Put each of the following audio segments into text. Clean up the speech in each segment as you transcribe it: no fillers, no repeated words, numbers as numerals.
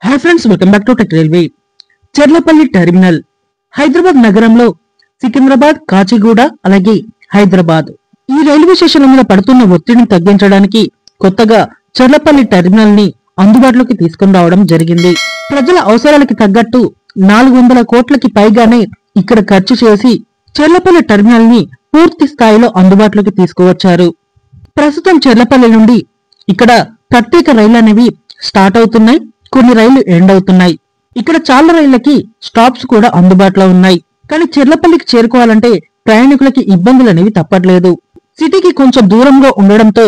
Hi friends, welcome back to tech railway. Cherlapalli terminal Hyderabad నగరంలో సికింద్రాబాద్, కాచిగూడ అలాగే హైదరాబాద్ ఈ రైల్వే స్టేషన్ల మీద పడుతున్న ఒత్తిడిని తగ్గించడానికి కొత్తగా చెర్లపల్లి టెర్మినల్ ని అందుబాటులోకి తీసుకుని రావడం జరిగింది. ప్రజల అవసరాలకి తగ్గట్టు 400 కోట్లకి పైగానే ఇక్కడ ఖర్చు చేసి చెర్లపల్లి టెర్మినల్ ని పూర్తి స్థాయిలో అందుబాటులోకి తీసుకువచ్చారు. ప్రస్తుతం చెర్లపల్లి నుండి ఇక్కడ ప్రత్యేక రైళ్లు అనేవి స్టార్ట్ అవుతున్నాయి, కొన్ని రైళ్లు ఎండ్ అవుతున్నాయి. ఇక్కడ చాలా రైళ్లకి స్టాప్స్ కూడా అందుబాటులో ఉన్నాయి. కానీ చెర్లపల్లికి చేరుకోవాలంటే ప్రయాణికులకి ఇబ్బందులు అనేవి తప్పట్లేదు. సిటీకి కొంచెం దూరంగా ఉండడంతో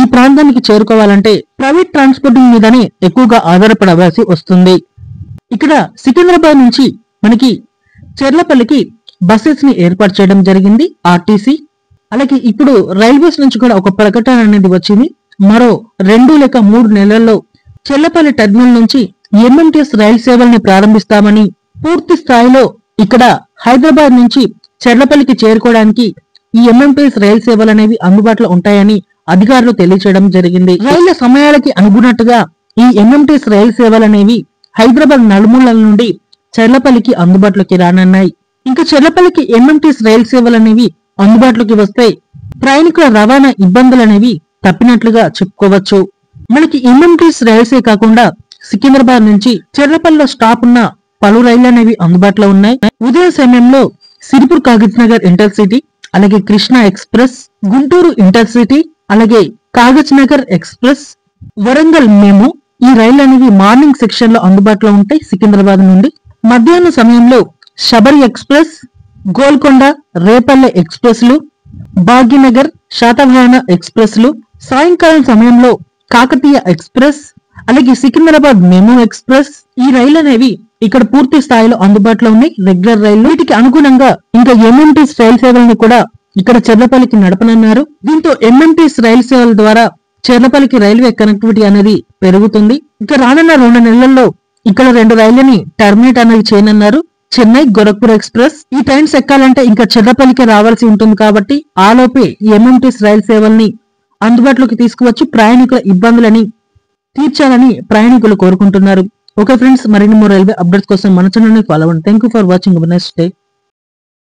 ఈ ప్రాంతానికి చేరుకోవాలంటే ప్రైవేట్ ట్రాన్స్పోర్టింగ్ మీదనే ఎక్కువగా ఆధారపడవలసి వస్తుంది. ఇక్కడ సికింద్రాబాద్ నుంచి మనకి చెర్లపల్లికి బస్సెస్ ని ఏర్పాటు చేయడం జరిగింది ఆర్టీసీ. అలాగే ఇప్పుడు రైల్వేస్ నుంచి కూడా ఒక ప్రకటన అనేది వచ్చింది. మరో 2 లేక 3 నెలల్లో చెర్లపల్లి టెర్మినల్ నుంచి ఎంఎంటీఎస్ రైలు సేవల్ని ప్రారంభిస్తామని, పూర్తి స్థాయిలో ఇక్కడ హైదరాబాద్ నుంచి చెర్లపల్లికి చేరుకోవడానికి ఈ ఎంఎంటీఎస్ రైలు సేవలు అనేవి అందుబాటులో ఉంటాయని అధికారులు తెలియజేయడం జరిగింది. రైళ్ల సమయాలకి అనుగుణట్టుగా ఈ ఎంఎంటీఎస్ రైలు సేవలు అనేవి హైదరాబాద్ నలుమూలల నుండి చెర్లపల్లికి అందుబాటులోకి రానున్నాయి. ఇంకా చెర్లపల్లికి ఎంఎంటీఎస్ రైలు సేవలు అనేవి అందుబాటులోకి వస్తే ప్రయాణికుల రవాణా ఇబ్బందులు అనేవి తప్పినట్లుగా చెప్పుకోవచ్చు. మనకి ఎంఎంటీఎస్ రైల్సే కాకుండా సికింద్రాబాద్ నుంచి చెర్లపల్లిలో స్టాప్ ఉన్న పలు రైళ్లు అనేవి అందుబాటులో ఉన్నాయి. ఉదయం సమయంలో సిరిపూర్ కాగజ్ నగర్ ఇంటర్సిటీ, అలాగే కృష్ణా ఎక్స్ప్రెస్, గుంటూరు ఇంటర్సిటీ, అలాగే కాగజ్ నగర్ ఎక్స్ప్రెస్, వరంగల్ మెము ఈ రైళ్లు అనేవి మార్నింగ్ సెక్షన్ లో అందుబాటులో ఉంటాయి. సికింద్రాబాద్ నుండి మధ్యాహ్నం సమయంలో శబరి ఎక్స్ప్రెస్, గోల్కొండ, రేపల్లె ఎక్స్ప్రెస్ లు, భాగ్యనగర్, శాతవాహన ఎక్స్ప్రెస్ లు, సాయంకాలం సమయంలో కాకతీయ ఎక్స్ప్రెస్, అలాగే సికింద్రాబాద్ మెము ఎక్స్ప్రెస్ ఈ రైళ్లు అనేవి ఇక్కడ పూర్తి స్థాయిలో అందుబాటులో ఉన్నాయి. రెగ్యులర్ రైళ్లు వీటికి అనుగుణంగా ఇంకా ఎంఎంటీఎస్ రైలు సేవలను కూడా ఇక్కడ చెర్లపల్లికి నడపనున్నారు. దీంతో ఎంఎంటీఎస్ రైలు సేవల ద్వారా చెర్లపల్లికి రైల్వే కనెక్టివిటీ అనేది పెరుగుతుంది. ఇక రానున్న 2 నెలల్లో ఇక్కడ 2 రైళ్లని టర్మినేట్ అనేది చేయనున్నారు. చెన్నై, గోరఖ్పూర్ ఎక్స్ప్రెస్ ఈ ట్రైన్స్ ఎక్కాలంటే ఇంకా చెర్లపల్లికి రావాల్సి ఉంటుంది. కాబట్టి ఆలోపే ఎంఎంటీఎస్ రైలు సేవల్ని అందుబాటులోకి తీసుకువచ్చి ప్రయాణికుల ఇబ్బందులని తీర్చాలని ప్రయాణికులు కోరుకుంటున్నారు. ఓకే ఫ్రెండ్స్, మరిన్ని రైల్వే అప్డేట్స్ కోసం మన ఛానల్ ని ఫాలో అవ్వండి. Thank you for watching. Next day.